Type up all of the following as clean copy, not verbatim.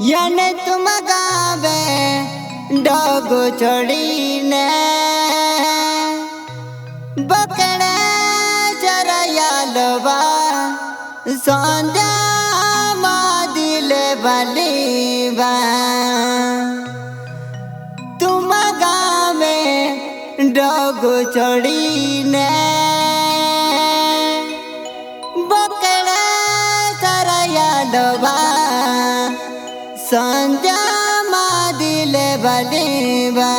याने तुम गावे डोगो छोड़ीने बकड़े चरयालवा संध्या दिले बलीबा तुम गावे डोगो छोड़ीने बकड़े चरयालवा संध्या दिले बलीबा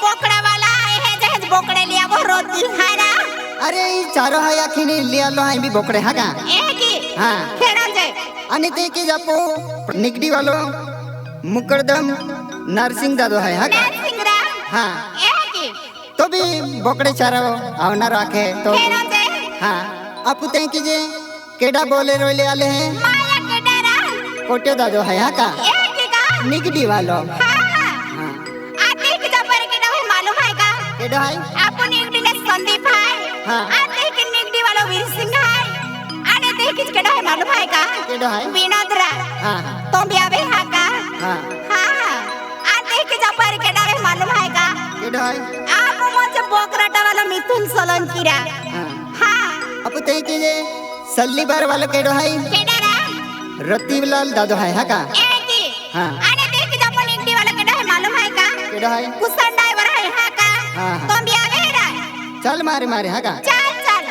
बोकड़ा वाला है जहेज बोकड़े लिया वो रोती हारा अरे ई चारो है आखिनी लिया लो है भी बोकड़े हागा की हाँ खेड़न जाए आणि ते की जापो निगडी वालो मुकरदम नरसिंह दादो है हागा सिंगरा हाँ की तो भी बोकड़े चारो आवना रखे तो खेड़न जाए हाँ आपको ते की जे केडा बोले रोले आले हैं माया के डरा कोटे दादो है हागा की का निगडी वालो हाँ हाँ आते की जबर के ना मालूम है का केडा है आपन निगडी ने संदीप है हाँ आते की निगडी वाला वीर सिंह है आने ते की केडा है मालूम है का केडा है विनोदरा हाँ तो भी आवे है का हाँ हाँ आते की जबर के डरे मालूम है का केडा है आप मुझे बोकराटा वाला मिथुन सोलंकी रा हाँ हाँ आपको ते की जे सल्ली बार वाला केडो है केडरा रतिलाल दादो है हागा की हाँ आने ते की जबर निगडी वाला केडा है मालूम है का केडा है कुसन ड्राइवर है हाँ का हाँ, हाँ। तो भी आवे रा चल मारे मारे हागा चल चल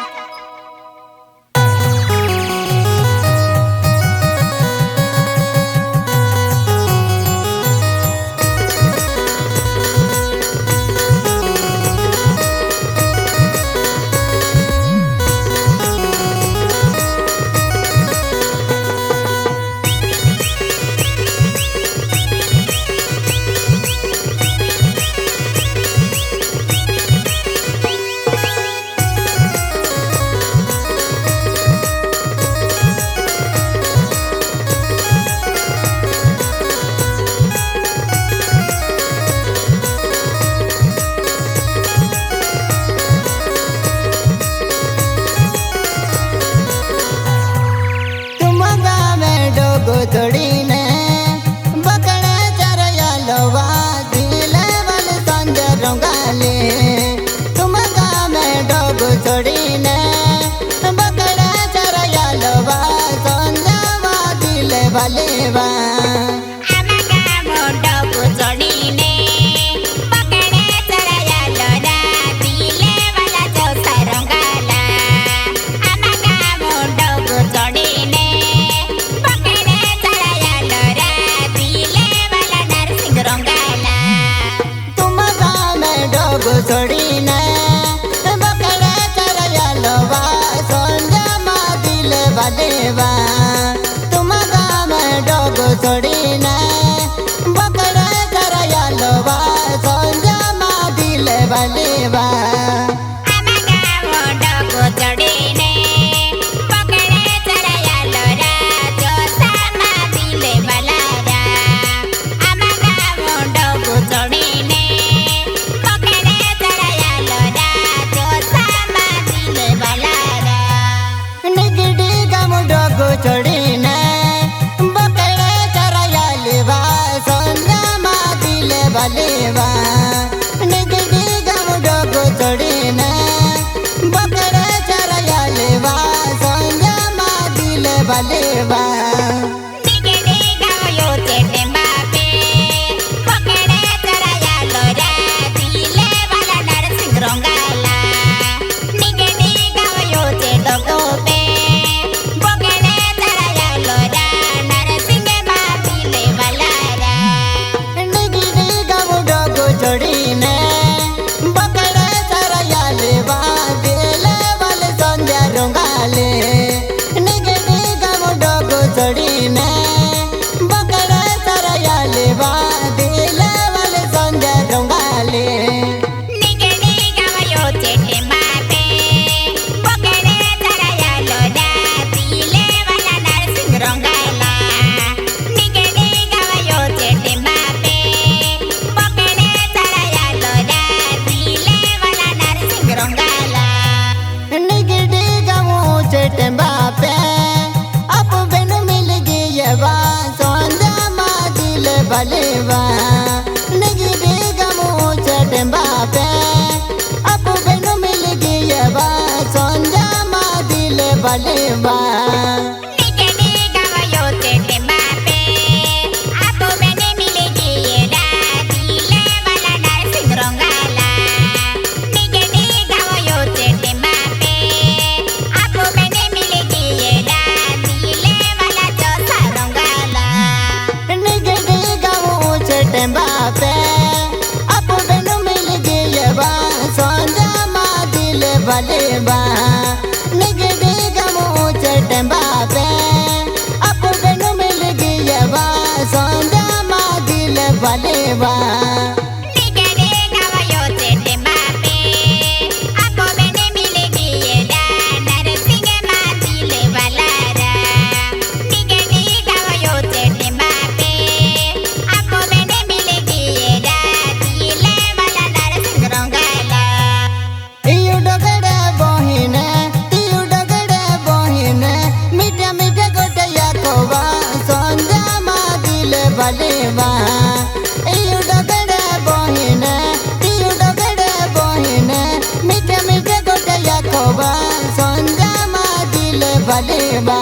तुम गावे डोगो छोड़ीने बकड़े चरयालवा दिले बल संज रोंगाले तुम गावे डोगो छोड़ीने बकड़े चरयालवा संजवा दिले बलेवा आमागा मोटो कुचोडीने पकड़े चराया लोरा दिले वाला चौसा रंगाला आमागा मोटो कुचोडीने पकड़े चराया लोरा दिले वाला नरसिंह रंगाला तुम गावे डोगो छोड़ीने बकड़े चरयालवा संजवा दिले बलेवा तुम गावे डोगो छोड़ीने बकड़े चरयालवा संजवा दिले बलेवा आमागा मोटो कुचोडीने पकड़े चराया लोरा चौसा मा दिले बलारा आमागा मोटो कुचोडीने पकड़े चराया लोरा चौसा मा दिले बलारा निगडी गम डोगो छोड़ीने बकड़े चरयालवा संजवा दिले बलेवा निगडी गम डोगो छोड़ीने बकड़े चरयालवा संजवा दिले बलेवा निगडी गायो चेटे बापे पकड़े चराया लोरा दिले वाला नरसिंह रंगाला निगडी गायो चेटो गोपे पकड़े चराया लोरा नरसिंह मा दिले वाला निगडी गम डोगो छोड़ीने बकड़े चरयालवा दिले बल संध्या रोंगाले निगडी गम डोगो छोड़ीने बकड़े चरयालवा दिले बल संध्या रोंगाले निगडी गायो चेटे बापे पकड़े चराया लोरा दिले वाला नरसिंह रंगाला निगडी गायो चेटे बापे पकड़े चराया लोरा दिले वाला नरसिंह रंगाला निगडी गम चेटे बापे अब बिन मिल गई बलेवा निकली गवयो तेरे मापे आपो मैंने मिलेगी ये दिले वाला नरसिंह रंगाला निकली गवयो तेरे मापे आपो मैंने मिलेगी ये दिले वाला जोसा रंगाला निगड़ी गाँव चटे बापे अब बेनु मिल गई बा सोंजा मा दिल बलेवा निगड़ी गाँव चटे बापे अब बेनु मिल गई बा सोंजा मा दिल बलेवा निकली गवयो तेरे मापे आपो मैंने मिलेगी ये नरसिंह मा दिले वाला निकली गवयो तेरे मापे आपो मैंने मिलेगी ये दिले वाला नरसिंह रंगाला इयु डगड़े बहिने तियु डगड़े बहिने मीठा मीठा गोटया कोवा सोंजा मा दिल बलेवा इयु डगड़े बहिने तियु डगड़े बहिने मीठा मीठा गोटया कोवा सोंजा मा दिल बलेवा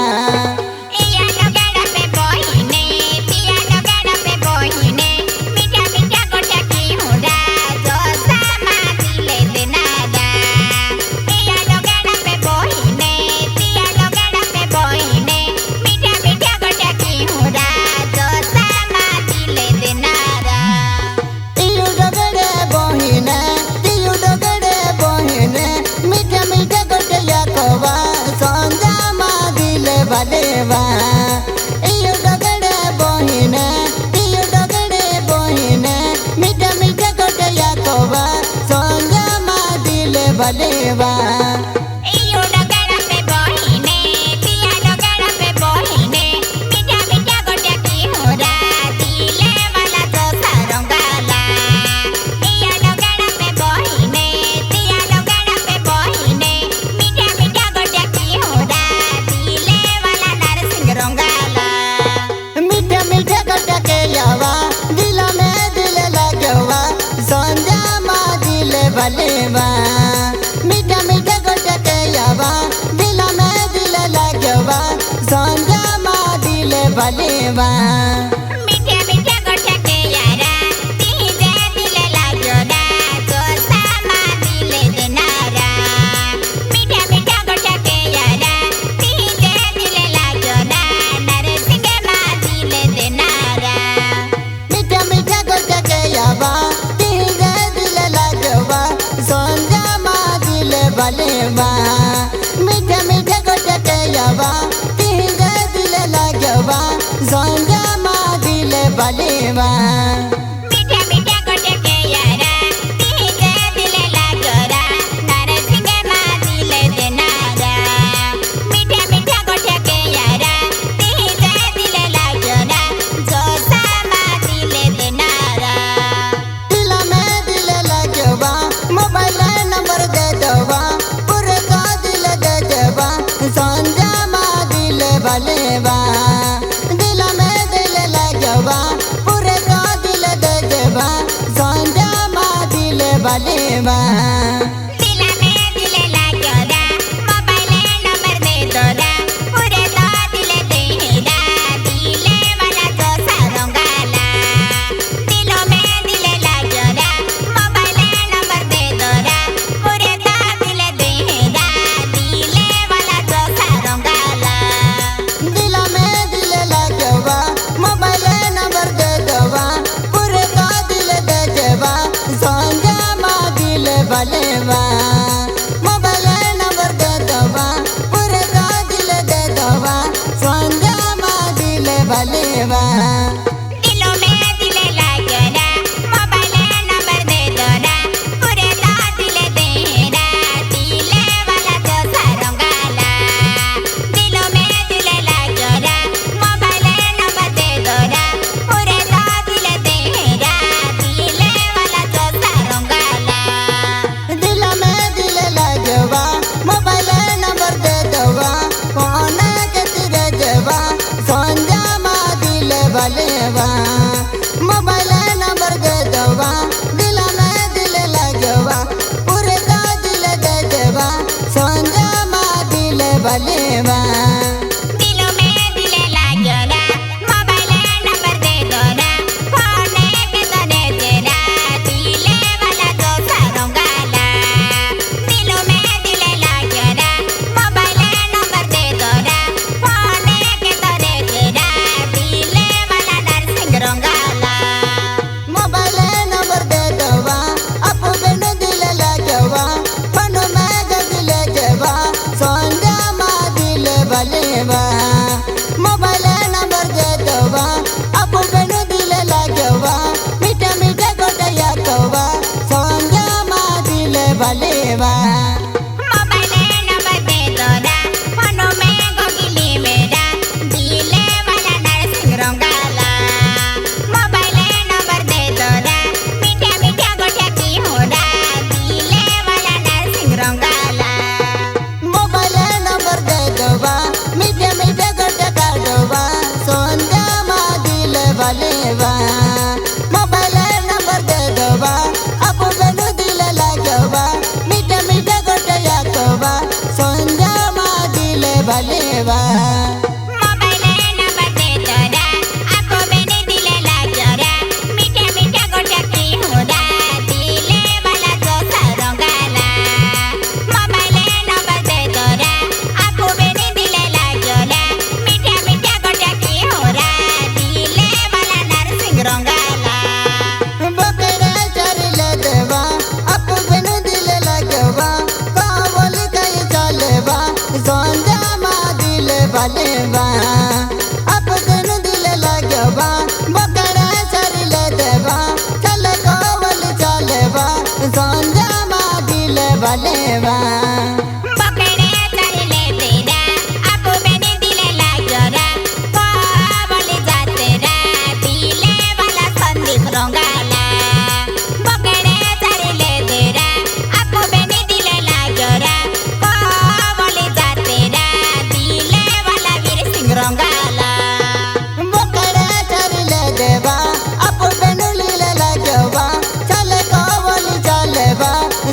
इया लगड़ा पे बहिने पिया लगड़ा पे बहिने मीठा मीठा गोटा की हुड़ा जोसा मा दिले देनागा इया लगड़ा पे बहिने पिया लगड़ा पे बहिने मीठा मीठा गोटा की हुड़ा जोसा मा दिले देनागा इयु डगड़े बहिने तियु डगड़े बहिने मीठा मीठा गोटया कोवा सोंजा मा दिल बलेवा इयु डगड़े बहिने तियु डगड़े बहिने मीठा मीठा गोटया कोवा सोंजा मा दिल बलेवा इयो लगड़ा पे बहिने पिया लगड़ा पे बहिने मीठा मीठा गोटा की हुड़ा दिले वाला जोसा रंगाला इया लगड़ा पे बहिने पिया लगड़ा पे बहिने मीठा मीठा गोटा की हुड़ा दिले वाला नरसिंह रंगाला मीठा मीठा गोटा के यावा दिल में दिल लगवा सोंजा मा दिल बलेवा मीठा मीठा गोटा के यावा दिल में दिल लगवा सोंजा मा दिल बलेवा मीठा मीठा गोटा के यारा तीजे दिले लागोरा जोसा मा दिले देनारा मीठा मीठा गोटा के यारा तीजे दिले लागोरा नरसिंह मा दिले देनारा मीठा मीठा गोटा के यावा तिहे दिल लगवा सोंजा मा दिल बलेवा मीठा मीठा गोटा के यावा तिहे दिल लगवा सोंजा मा दिल बलेवा मीठा मीठा गोटा के यारा तीजे दिले लागोरा नरसिंह मा दिले देनारा मीठा मीठा गोटा के यारा तीजे दिले लागोरा जोसा मा दिले देनारा दिल में दिल लगवा मोबाइल नंबर दे दवा पूरे का दिल दे देवा सोंजा मा दिल बलेवा दिल में दिल लगवा पूरे का दिल दे देवा सोंजा मा दिल बलेवा दिला में दिले लागोरा मोबाइल नंबर दे दोरा पूरे तो दिले देहिरा दिले वाला जोसा रंगाला दिलों में दिले लागोरा मोबाइल नंबर दे दोरा पूरे तो दिले देहिरा दिले वाला जोसा रंगाला दिल में दिल लगवा मोबाइल नंबर दे दवा पूरे का दिल दे देवा सोंजा मा दिल बलेवा मोबाइल नंबर दे दवा पूरे का दिल दे दवा सोंजा मा दिल बलेवा दिलों में दिले लागोरा मोबाइल नंबर दे दोरा पूरे तो दिले देहिरा दिले वाला जोसा रंगाला दिलों में दिले लागोरा मोबाइल नंबर दे दोरा पूरे तो दिले देहिरा दिले वाला जोसा रंगाला दिल में दिल लगवा मोबाइल नंबर दे दवा कोना के तेरे जवा सोंजा मा दिल बा मोबाइल नंबर दे तोरा आपको मैंने दिले ला जोरा मीठा मीठा गोटा की होरा दिले वाला जो सरंगाला मोबाइल नंबर दे तोरा आपको मैंने दिले ला जोरा मीठा मीठा गोटा की होरा दिले वाला नरसिंह रंगाला बकरा चरले देवा अप बिन दिल लगवा कावल कई चलवा संजा मा दिल बलवा अप बिन दिल लगवा बकरा चरले देवा चल कावल चलवा संजा मा दिल बलवा बकरे चरले तेरा आपको मैंने दिले ला जोरा कावल जाते रा दिले वाला संदीप रंगाला बकरे चरले तेरा आपको मैंने दिले ला जोरा कावल जाते रा दिले वाला वीर सिंह रंगाला बकरा चरले देवा अप बिन दिल लगवा चल कावल चलवा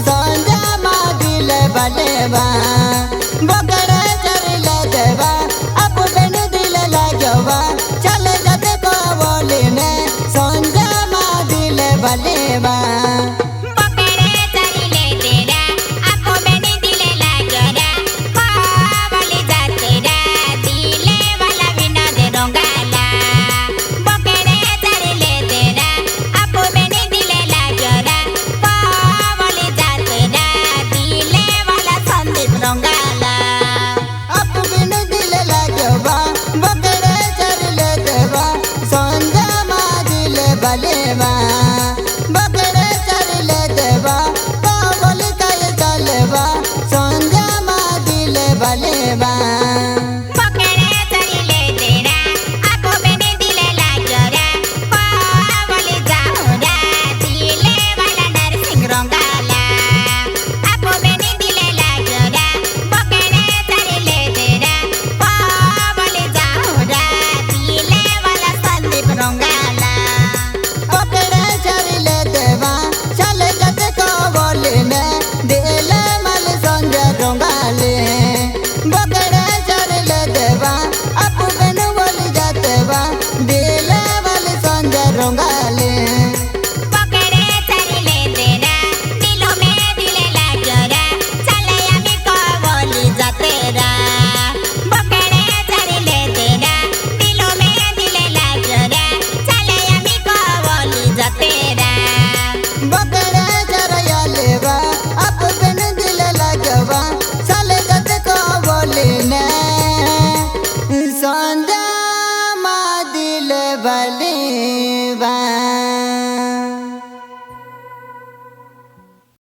संजा मा दिल बलवा बकरा